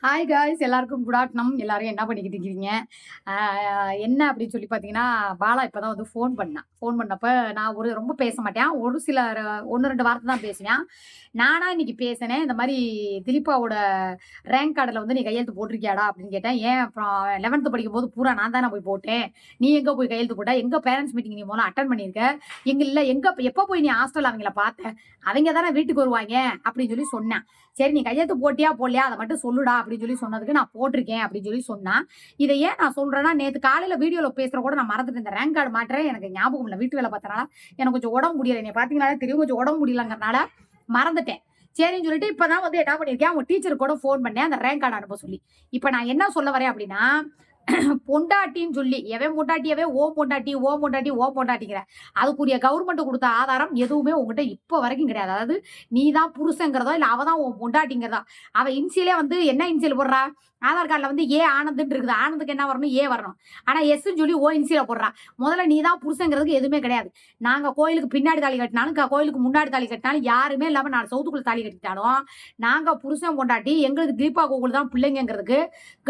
Hi guys எல்லாருக்கும் good afternoon. எல்லாரும் என்ன பண்ணிக்கிட்டு இருக்கிறீங்க? என்ன அப்படின்னு சொல்லி பார்த்தீங்கன்னா, பாலா இப்போ தான் வந்து ஃபோன் பண்ணான். ஃபோன் பண்ணப்ப நான் ரொம்ப பேச மாட்டேன். ஒரு சில 1, 2 வார்த்தை தான் பேசுவேன். நானா இன்னைக்கு பேசினேன். இந்த மாரி திலீப்பாவோட ரேங்க் கார்டுல வந்து நீ கையெழுத்து போட்டிருக்கியாடா? அப்படின்னு கேட்டேன். ஏன் அப்புறம் 11த் படிக்கும்போது பூரா நான் தானே போய் போட்டேன். நீ எங்க போய் கையெழுத்து போட்ட? எங்க பேரண்ட்ஸ் மீட்டிங் நீ முதல்ல அட்டெண்ட் பண்ணியிருக்க? இல்ல எப்ப போய் நீ ஹாஸ்டல்ல அவங்கள பார்த்த? அவங்க தானே வீட்டுக்கு வருவாங்க அப்படின்னு சொல்லி சொன்னேன். சரி நீ கையெழுத்து போட்டியா போடலையா அதை மட்டும் சொல்லுடா அப்படின்னு சொல்லி சொன்னதுக்கு நான் போட்டிருக்கேன் அப்படின்னு சொல்லி சொன்னா. இதை ஏன் நான் சொல்றேன்னா, நேத்து காலையில வீடியோல பேசுற கூட நான் மறந்துட்டேன். இந்த ரேங்க் கார்டு மாற்றேன் எனக்கு ஞாபகம் இல்லை. வீட்டு வேலை பார்த்தனால எனக்கு கொஞ்சம் உடம்பு முடியல. என்னை பார்த்தீங்கன்னாலே தெரியும், கொஞ்சம் உடம்பு முடியலங்கிறனால மறந்துட்டேன். சரின்னு சொல்லிட்டு இப்பதான் வந்து என்ன பண்ணிருக்கேன், அவங்க டீச்சர் கூட ஃபோன் பண்ணேன் அந்த ரேங்க் கார்டு அனுப்ப சொல்லி. இப்ப நான் என்ன சொல்ல வரேன் அப்படின்னா, பொண்டாட்டின்னு சொல்லி எவன் பொண்டாட்டியவே ஓ பொண்டாட்டி ஓ பொண்டாட்டி ஓ பொண்டாட்டிங்கிற அதுக்குரிய கவர்மெண்ட் கொடுத்த ஆதாரம் எதுவுமே உங்ககிட்ட இப்ப வரைக்கும் கிடையாது. அதாவது நீ தான் புருஷங்கிறதோ இல்ல அவ தான் உன் பொண்டாட்டிங்கிறதா. அவ இன்சியலே வந்து என்ன இன்சியல் போடுறா, ஆதார் கார்டுல வந்து ஏ ஆனந்துன்னு இருக்குது. ஆனந்துக்கு என்ன வரணும், ஏ வரணும். ஆனா எஸ்ன்னு சொல்லி ஓ இன்சியல போடுறா. முதல்ல நீ தான் புருஷங்கிறதுக்கு எதுவுமே கிடையாது. நாங்க கோயிலுக்கு பின்னாடி தாலி கட்டினாலும் கோயிலுக்கு முன்னாடி தாலி கட்டினாலும் யாருமே இல்லாம நான் சவுத்துக்குள்ள தாலி கட்டிட்டாலும் நாங்க புருஷன் பொண்டாட்டி எங்களுக்கு தீபா கோகுல் தான் பிள்ளைங்கிறதுக்கு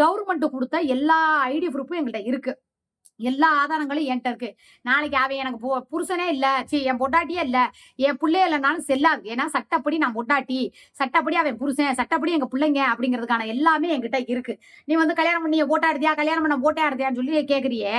கவர்மெண்ட் கொடுத்த எல்லா ஐடி ப்ரூஃபும் எங்கள்கிட்ட இருக்கு. எல்லா ஆதாரங்களும் என்கிட்ட இருக்கு. நாளைக்கு அவன் எனக்கு புருஷனே இல்ல, என் பொண்டாட்டியே இல்ல, என் பிள்ளைய இல்லைனாலும் செல்லாது. ஏன்னா சட்டப்படி நான் பொண்டாட்டி, சட்டப்படி அவன் புருஷன், சட்டப்படி எங்க பிள்ளைங்க அப்படிங்கிறதுக்கான எல்லாமே என்கிட்ட இருக்கு. நீ வந்து கல்யாணம் பண்ணி போட்டா எடுத்தியா, கல்யாணம் பண்ண போட்டா எடுத்தியான்னு சொல்லி கேக்குறியே.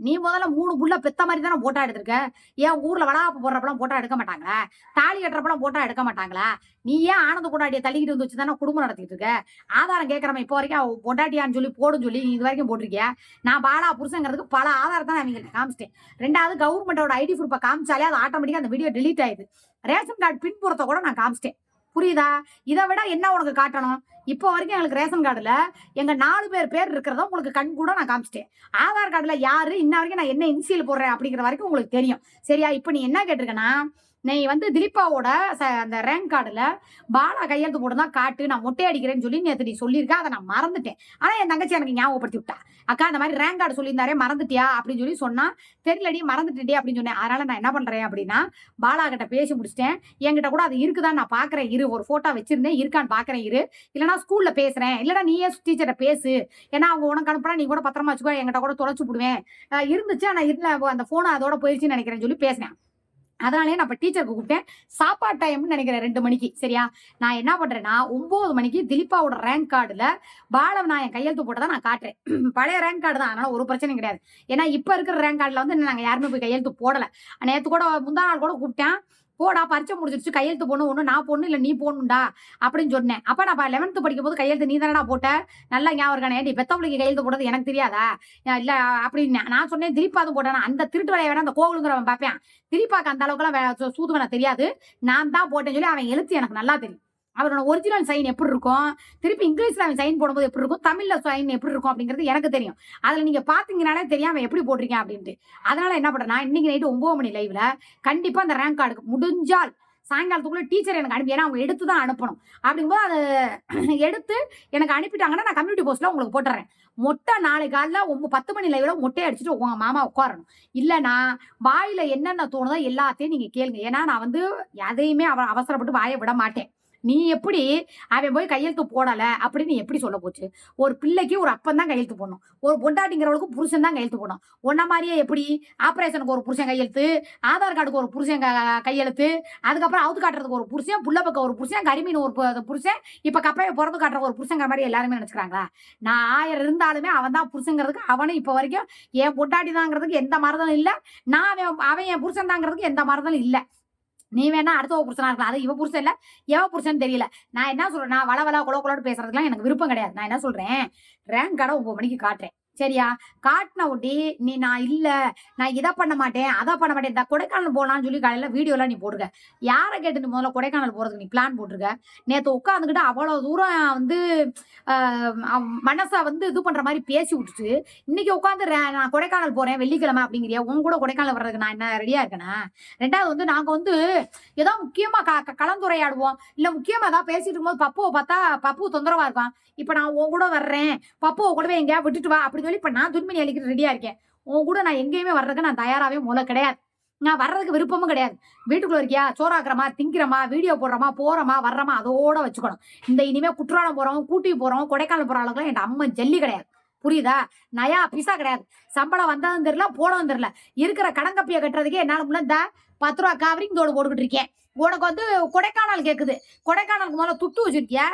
நீ முதல்ல 3 புள்ள பெத்த மாதிரி தானே போட்டா எடுத்திருக்க. ஏன் ஊர்ல வளாப்பு போடுறப்பெல்லாம் போட்டா எடுக்க மாட்டாங்களா? தாலி கட்டுறப்பெல்லாம் போட்டா எடுக்க மாட்டாங்களா? நீ ஏன் ஆனந்த பொண்டாட்டியை தள்ளிக்கிட்டு வந்து வச்சு தானே குடும்பம் நடத்திட்டு இருக்க? ஆதாரம் கேட்கறவன் இப்போ வரைக்கும் அவ பொண்டாட்டியான்னு சொல்லி போடுன்னு சொல்லி இது வரைக்கும் போட்டிருக்கியா? நான் பாலா புருஷங்கிறதுக்கு பல ஆதாரத்தை நான் அவங்கள்ட்ட காமிச்சிட்டேன். 2வது கவர்மெண்டோட ஐடி ப்ரூஃபை காமிச்சாலே அது ஆட்டோமேட்டிக்கா அந்த வீடியோ டெலீட் ஆயிடுது. ரேஷன் கார்டு பின்புறத்தை கூட நான் காமிச்சிட்டேன். புரியுதா? இதை விட என்ன உனக்கு காட்டணும்? இப்போ வரைக்கும் எங்களுக்கு ரேஷன் கார்டுல எங்க 4 பேர் இருக்கிறத உங்களுக்கு கண் கூட நான் காமிச்சிட்டேன். ஆதார் கார்டுல யாரு இன்ன வரைக்கும் நான் என்ன இன்சியல் போடுறேன் அப்படிங்கிற வரைக்கும் உங்களுக்கு தெரியும். சரியா? இப்போ நீ என்ன கேட்டிருக்கனா, நீ வந்து திலீப்பாவோட அந்த ரேங்க் கார்டுல பாலா கையெழுத்து போட்டு தான் காட்டு, நான் மொட்டை அடிக்கிறேன்னு சொல்லி நேற்று நீ சொல்லியிருக்க. அதை நான் மறந்துட்டேன். ஆனா என் தங்கச்சி எனக்கு ஞாபகப்படுத்தி விட்டா. அக்கா இந்த மாதிரி ரேங்க் கார்டு சொல்லியிருந்தாரே மறந்துட்டியா அப்படின்னு சொல்லி சொன்னா. தெரியலடி மறந்துட்டே அப்படின்னு சொன்னேன். அதனால நான் என்ன பண்றேன் அப்படின்னா, பாலா கிட்ட பேசி முடிச்சிட்டேன். என்கிட்ட கூட அது இருக்குதான் நான் பாக்குறேன் இரு, ஒரு போட்டோ வச்சிருந்தேன் இருக்கான்னு பாக்குறேன் இரு, இல்லைன்னா ஸ்கூல்ல பேசுறேன், இல்லைன்னா நீயே டீச்சரை பேசு, ஏன்னா அவங்க உனக்கு அனுப்புனா நீ கூட பத்திரமா வச்சுக்கோ, என்கிட்ட கூட தொலைச்சு விடுவேன் இருந்துச்சு. ஆனா இல்ல அந்த போனை அதோட போயிடுச்சுன்னு நினைக்கிறேன்னு சொல்லி பேசினேன். அதனாலே நான் இப்ப டீச்சருக்கு கூப்பிட்டேன். சாப்பாடு டைம்னு நினைக்கிறேன் 2 மணிக்கு. சரியா? நான் என்ன பண்றேன்னா 9 மணிக்கு திலீப்பாவோட ரேங்க் கார்டுல பாலவ நான் என் கையெழுத்து போட்டதை நான் காட்டுறேன். பழைய ரேங்க் கார்டு தான். அதனால ஒரு பிரச்சனையும் கிடையாது. ஏன்னா இப்ப இருக்கிற ரேங்க் கார்டுல வந்து நாங்க யாருமே போய் கையெழுத்து போடல. நேத்து கூட முந்தா நாள் கூட கூப்பிட்டேன். போடா பரீட்சை முடிஞ்சிருச்சு, கையெழுத்து போடணும், ஒண்ணு நான் போடணும் இல்ல நீ போடணும்டா அப்படின்னு சொன்னேன். அப்ப நான் 11th படிக்கும்போது கையெழுத்து நீ தானடா போட்ட, நல்லா ஞாபகம் இருக்கானே, நீ பெத்த பிள்ளைக்கு கையெழுத்து போட்டது எனக்கு தெரியாதா? இல்ல அப்படின்னு நான் சொன்னேன். திலீப்பாதும் போட்டானா, அந்த திருட்டு வேலையை வேணா அந்த கோவிலுங்கிறவன் பார்ப்பேன். திலீப்பாக்கு அந்த அளவுக்குலாம் சூதுவன தெரியாது. நான் தான் போட்டேன்னு சொல்லி அவன் எழுத்து எனக்கு நல்லா தெரியும். அவனோட ஒரிஜினல் சைன் எப்படி இருக்கும், திருப்பி இங்கிலீஷ்ல அவன் சைன் போடும்போது எப்படி இருக்கும், தமிழ்ல சைன் எப்படி இருக்கும் அப்படிங்கிறது எனக்கு தெரியும். அதுல நீங்க பாத்தீங்கன்னாலே தெரியும் அவன் எப்படி போட்டிருக்கேன் அப்படின்ட்டு. அதனால என்ன பண்றேன்னா, இன்னைக்கு நைட்டு 9 மணி லைவ்ல கண்டிப்பா அந்த ரேங்க் கார்டுக்கு முடிஞ்சால் சாயங்காலத்துக்குள்ள டீச்சர் எனக்கு அனுப்பி, ஏன்னா அவங்க எடுத்து தான் அனுப்பணும். அப்படிங்கும்போது அதை எடுத்து எனக்கு அனுப்பிட்டாங்கன்னா நான் கம்யூனிட்டி போஸ்ட்ல உங்களுக்கு போட்டுறேன். மொட்டை நாளை காலைல 10 மணி லைவ்ல மொட்டையை அடிச்சுட்டு உங்க மாமா உட்காரணும். இல்லைன்னா வாயில என்னென்ன தோணுதோ எல்லாத்தையும் நீங்க கேளுங்க. ஏன்னா நான் வந்து எதையுமே அவசரப்பட்டு வாயை விட மாட்டேன். நீ எப்படி அவன் போய் கையெழுத்து போடல அப்படின்னு எப்படி சொல்ல போச்சு? ஒரு பிள்ளைக்கு ஒரு அப்பன் தான் கையெழுத்து போடணும், ஒரு பொண்டாட்டிங்கிறவளுக்கு புருஷன் தான் கையெழுத்து போடணும். ஒன்ன மாதிரியே எப்படி ஆபரேஷனுக்கு ஒரு புருஷன் கையெழுத்து, ஆதார் கார்டுக்கு ஒரு புருஷன் கையெழுத்து, அதுக்கப்புறம் அவுத்து காட்டுறதுக்கு ஒரு புருஷன், புள்ள பக்கம் ஒரு புருஷன், கரிமீன் ஒரு புருஷன், இப்ப கப்பையை பிறந்து காட்டுற ஒரு புருஷங்கிற மாதிரி எல்லாருமே நினைச்சுக்கிறாங்களா? நான் 1000 இருந்தாலுமே அவன் தான் புருஷங்கிறதுக்கு அவனும் இப்ப வரைக்கும் என் பொண்டாட்டி தாங்கிறதுக்கு எந்த மறுதலும் இல்ல. நான் அவன் என் புருஷன் தாங்கிறதுக்கு எந்த மறுதலும் இல்ல. நீ வேணா அடுத்த புருஷனா இருக்கலாம். அது இவ புருஷன் இல்ல, எவ புருஷன் தெரியல. நான் என்ன சொல்றேன், நான் வள குளோ குளோன்னு பேசுறதுக்குலாம் எனக்கு விருப்பம் கிடையாது. நான் என்ன சொல்றேன், ரேங்க் கார்டை 9 மணிக்கு காட்டுறேன். சரியா? காட்டின ஒட்டி நீ நான் இல்ல, நான் இதை பண்ண மாட்டேன் அதை பண்ண மாட்டேன், இந்த கொடைக்கானல் போகலான்னு சொல்லி காலையில வீடியோலாம் நீ போட்டுருக்க. யாரை கேட்டு முதல்ல கொடைக்கானல் போறதுக்கு நீ பிளான் போட்டிருக்க? நேற்று உட்காந்துக்கிட்டு அவ்வளவு தூரம் வந்து மனசை வந்து இது பண்ற மாதிரி பேசி விட்டுட்டு இன்னைக்கு உட்காந்து நான் கொடைக்கானல் போறேன் வெள்ளிக்கிழமை அப்படிங்கிறியா? உன் கூட கொடைக்கானல் வர்றதுக்கு நான் என்ன ரெடியா இருக்கேனா? 2வது வந்து நாங்க வந்து ஏதோ முக்கியமா கலந்துரையாடுவோம், இல்ல முக்கியமா ஏதாவது பேசிட்டு இருக்கும்போது பப்புவை பார்த்தா பப்பு தொந்தரவா இருக்கான். இப்ப நான் உன் கூட வர்றேன், பப்புவை கூடவே எங்கேயா விட்டுட்டு வா அப்படின்னு சொல்லி இப்ப நான் துணிமணி அழிக்கிட்டு ரெடியா இருக்கேன். உன் கூட நான் எங்கேயுமே வர்றதுக்கு நான் தயாராகவே முதல்ல கிடையாது. நான் வர்றதுக்கு விருப்பமும் கிடையாது. வீட்டுக்குள்ள இருக்கியா, சோறாக்குறமா, திங்கிறமா, வீடியோ போடுறோமா, போறோமா, வர்றோமா அதோட வச்சுக்கணும். இந்த இனிமே குற்றாலம் போறோம், ஊட்டி போறோம், கொடைக்கானல் போற அளவுக்குலாம் என் அம்மன் ஜல்லி கிடையாது. புரியுதா? நயா பிசா கிடையாது. சம்பளம் வந்ததும் தெரியல, போனதும் தெரியல. இருக்கிற கடன் கப்பிய கட்டுறதுக்கே என்னால முடியல. இந்த ரூ. 10 கவரிங் தோடு போட்டுக்கிட்டு இருக்கேன். உனக்கு வந்து கொடைக்கானல் கேக்குது. கொடைக்கானலுக்கு முதல்ல துட்டு வச்சிருக்கியா?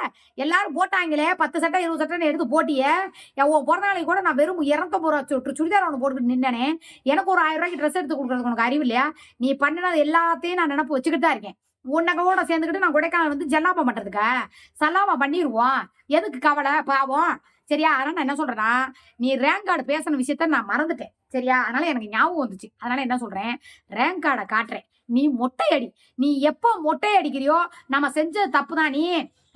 எல்லாரும் போட்டாங்களே 10 சட்டை 20 சட்டைன்னு எடுத்து போட்டியே. உன் பிறந்த நாளைக்கு கூட நான் வெறும் 250 சுடிதார் ஒன்று போட்டுக்கிட்டு நின்னனே. எனக்கு ஒரு 1000 ரூபாய்க்கு ட்ரெஸ் எடுத்து கொடுக்குறதுக்கு உனக்கு அறிவு இல்லையா? நீ பண்ணினது எல்லாத்தையும் நான் நினப்பு வச்சுக்கிட்டு தான் இருக்கேன். உன்னகோட சேர்ந்துக்கிட்டு நான் கொடைக்கானல் வந்து ஜல்லாபம் பண்றதுக்கா? சல்லாபம் பண்ணிடுவோம். எதுக்கு கவலை பாவம்? சரியா? அதனால நான் என்ன சொல்றேன்னா, நீ ரேங்க் கார்டு பேசின விஷயத்த நான் மறந்துட்டேன். சரியா? அதனால எனக்கு ஞாபகம் வந்துச்சு. அதனால என்ன சொல்றேன், ரேங்க் கார்டை காட்டுறேன். நீ மொட்டை அடி. நீ எப்போ மொட்டை அடிக்கிறியோ நம்ம செஞ்சது தப்பு தான். நீ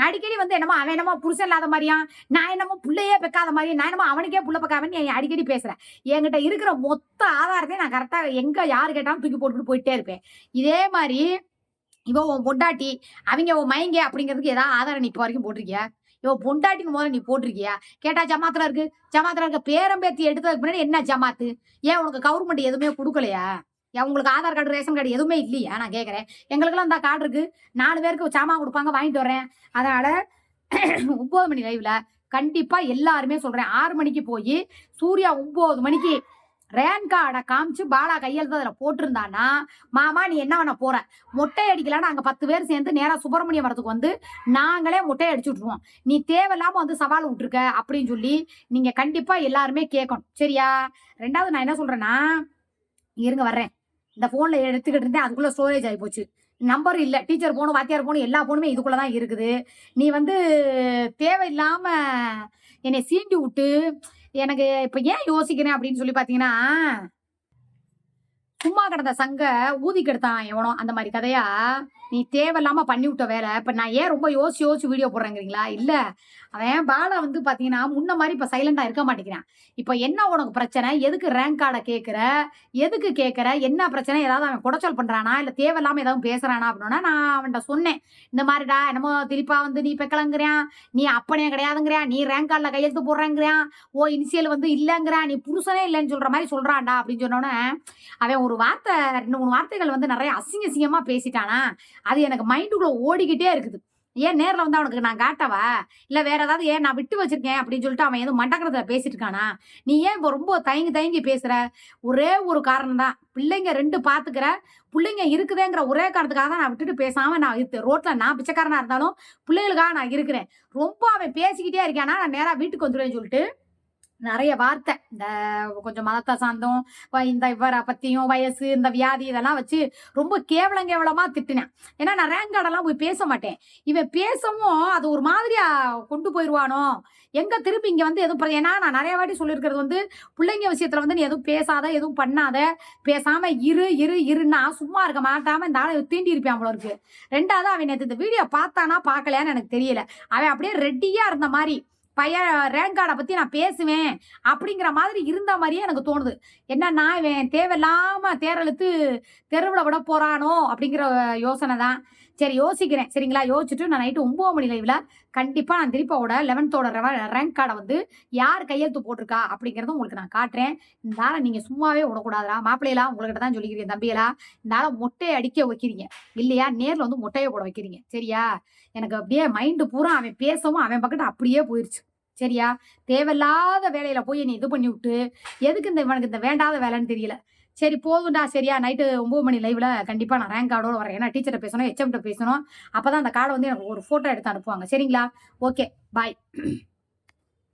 அடிக்கடி வந்து என்னமோ அவன் என்னமோ புருஷன் இல்லாத மாதிரியா, நான் என்னமோ புள்ளையே பெக்காத மாதிரி, நான் என்னமோ அவனுக்கே புள்ள பெக்காமன்னு நீ அடிக்கடி பேசுறேன். என்கிட்ட இருக்கிற மொத்த ஆதாரத்தையும் நான் கரெக்டா எங்க யாரு கேட்டாலும் தூக்கி போட்டுட்டு போயிட்டே இருப்பேன். இதே மாதிரி இவ உன் பொண்டாட்டி, அவங்க உன் மயங்க அப்படிங்கிறதுக்கு ஏதாவது ஆதாரம் நீ இப்போ வரைக்கும் போட்டிருக்கியா? இவ பொண்டாட்டின்னு முதல்ல நீ போட்டிருக்கியா? கேட்டா ஜமாத்துல இருக்கு. ஜமாத்துல இருக்க பேரம்பேத்தி எடுத்ததுக்கு முன்னாடி என்ன ஜமாத்து? ஏன் உனக்கு கவர்மெண்ட் எதுவுமே கொடுக்கலையா? ஏன் உங்களுக்கு ஆதார் கார்டு, ரேஷன் கார்டு எதுவுமே இல்லையா? நான் கேட்கறேன். எங்களுக்கெல்லாம் இந்த கார்டு இருக்கு. 4 பேருக்கு சாமான் கொடுப்பாங்க, வாங்கிட்டு வரேன். அதனால 9 மணி லைவ்ல கண்டிப்பா எல்லாருமே சொல்றேன். 6 மணிக்கு போய் சூர்யா 9 மணிக்கு ரேங்க் கார்டை காமிச்சு பாலா கையெழுத்து அதில் போட்டிருந்தானா, மாமா நீ என்ன பண்ண போற? மொட்டை அடிக்கலான்னு அங்கே 10 பேர் சேர்ந்து நேராக சுப்பிரமணியம் வரத்துக்கு வந்து நாங்களே மொட்டை அடிச்சு விட்ருவோம். நீ தேவையில்லாம வந்து சவால் விட்டுருக்க அப்படின்னு சொல்லி நீங்க கண்டிப்பா எல்லாருமே கேட்கணும். சரியா? 2வது நான் என்ன சொல்றேன்னா, இருங்க வர்றேன். இந்த போன்ல எடுத்துக்கிட்டு இருந்தேன், அதுக்குள்ள ஸ்டோரேஜ் ஆகி போச்சு. நம்பர் இல்ல. டீச்சர் போனும், வாத்தியார் போனும், எல்லா போனுமே இதுக்குள்ளதான் இருக்குது. நீ வந்து தேவையில்லாம என்னை சீண்டி விட்டு எனக்கு இப்ப ஏன் யோசிக்கிறேன் அப்படின்னு சொல்லி பாத்தீங்கன்னா, சும்மா கிடந்த சங்க ஊதி கெடுத்தான் எவனோ, அந்த மாதிரி கதையா நீ தேவையில்லாம பண்ணி விட்ட வேலை. இப்ப நான் ஏன் ரொம்ப யோசிச்சு யோசிச்சு வீடியோ போடுறேங்கிறீங்களா? இல்ல, அவன் பாலா வந்து பாத்தீங்கன்னா முன்ன மாதிரி இப்ப சைலண்டா இருக்க மாட்டேங்கிறான். இப்ப என்ன உனக்கு பிரச்சனை? எதுக்கு ரேங்க் கார்டை கேட்கிற? எதுக்கு கேட்கிற? என்ன பிரச்சனை? ஏதாவது அவன் குடைச்சல் பண்றானா, இல்ல தேவையில்லாம ஏதாவது பேசுறானா அப்படின்னா நான் அவன்கிட்ட சொன்னேன். இந்த மாதிரிடா என்னமோ திருப்பா வந்து நீ பெக்கலங்கிறான், நீ அப்பனே கிடையாதுங்கிறான், நீ ரேங்க் கார்டில் கையெழுத்து போடுறேங்கிறான், ஓ இனிஷியல் வந்து இல்லங்கிறான், நீ புருஷனே இல்லைன்னு சொல்ற மாதிரி சொல்றான்டா அப்படின்னு சொன்னோன்னே அவன் ஒரு வார்த்தை 2 3 வார்த்தைகள் வந்து நிறைய அசிங்க அசிங்கமா பேசிட்டானா, அது எனக்கு மைண்டுக்குள்ள ஓடிக்கிட்டே இருக்குது. ஏன் நேர்ல வந்து அவனுக்கு நான் காட்டவா? இல்ல வேற ஏதாவது ஏன் நான் விட்டு வச்சிருக்கேன் அப்படின்னு சொல்லிட்டு அவன் எதுவும் மண்டக்கரத்துல பேசிட்டு இருக்கானா? நீ ஏன் இப்போ ரொம்ப தயங்கி தயங்கி பேசுற? ஒரே ஒரு காரணம் தான். பிள்ளைங்க 2 பாத்துக்கிற. பிள்ளைங்க இருக்குதேங்கிற ஒரே காரணத்துக்காக தான் நான் விட்டுட்டு பேசாம நான் ரோட்ல நான் பிச்சைக்காரனா இருந்தாலும் பிள்ளைகளுக்காக நான் இருக்கிறேன். ரொம்ப அவன் பேசிக்கிட்டே இருக்கானா, நான் நேரா வீட்டுக்கு வந்துடுவேன்னு சொல்லிட்டு நிறைய வார்த்தை இந்த கொஞ்சம் மதத்தை சார்ந்தும் இந்த இவரை பத்தியும் வயசு இந்த வியாதி இதெல்லாம் வச்சு ரொம்ப கேவலமா திட்டினேன். ஏன்னா நான் ரேங்க் கார்டெல்லாம் போய் பேச மாட்டேன். இவன் பேசவும் அது ஒரு மாதிரியா கொண்டு போயிடுவானோ, எங்க திருப்பி இங்க வந்து எதுவும் ஏன்னா நான் நிறைய வாட்டி சொல்லியிருக்கிறது வந்து பிள்ளைங்க விஷயத்துல வந்து நீ எதுவும் பேசாத, எதுவும் பண்ணாத, பேசாம இருன்னா சும்மா இருக்க மாட்டாம இந்த ஆளை தீண்டி இருப்பான் போல இருக்கு. 2வது அவன் நேற்று இந்த வீடியோ பார்த்தானா பார்க்கலையான்னு எனக்கு தெரியல. அவன் அப்படியே ரெட்டியா இருந்த மாதிரி பையன் ரேங்க் கார்டை பத்தி நான் பேசுவேன் அப்படிங்கிற மாதிரி இருந்த மாதிரியே எனக்கு தோணுது. என்னன்னா இவன் தேவையில்லாம தேரெழுத்து தெருவில் விட போறானோ அப்படிங்கிற யோசனை தான். சரி யோசிக்கிறேன். சரிங்களா? யோசிச்சுட்டு நான் நைட்டு 9 மணி லைவ்ல கண்டிப்பா நான் திருப்பாவோட 11th ரேங்க் கார்டை வந்து யார் கையெழுத்து போட்டிருக்கா அப்படிங்கறத உங்களுக்கு நான் காட்டுறேன். இந்த ஆளை நீங்க சும்மாவே விடக்கூடாதுடா. மாப்பிள்ளையெல்லாம் உங்ககிட்ட தான் சொல்லிக்கிறீங்க. தம்பியெல்லாம் இந்த ஆளை மொட்டையை அடிக்க வைக்கிறீங்க இல்லையா? நேர்ல வந்து மொட்டையை போட வைக்கிறீங்க. சரியா? எனக்கு அப்படியே மைண்டு பூரா அவன் பேசவும் அவன் பக்கத்து அப்படியே போயிருச்சு. சரியா? தேவையில்லாத வேலையில போய் நீ இது பண்ணி விட்டு எதுக்கு இவனுக்கு இந்த வேண்டாத வேலைன்னு தெரியல. சரி போதும்டா. சரியா? நைட்டு 9 மணி லைவ்ல கண்டிப்பா நான் ரேங்க் கார்டோட வரேன். ஏன்னா டீச்சர்கிட்ட பேசணும், HM பேசணும். அப்பதான் அந்த கார்டை வந்து எனக்கு ஒரு போட்டோ எடுத்து அனுப்புவாங்க. சரிங்களா? Okay bye.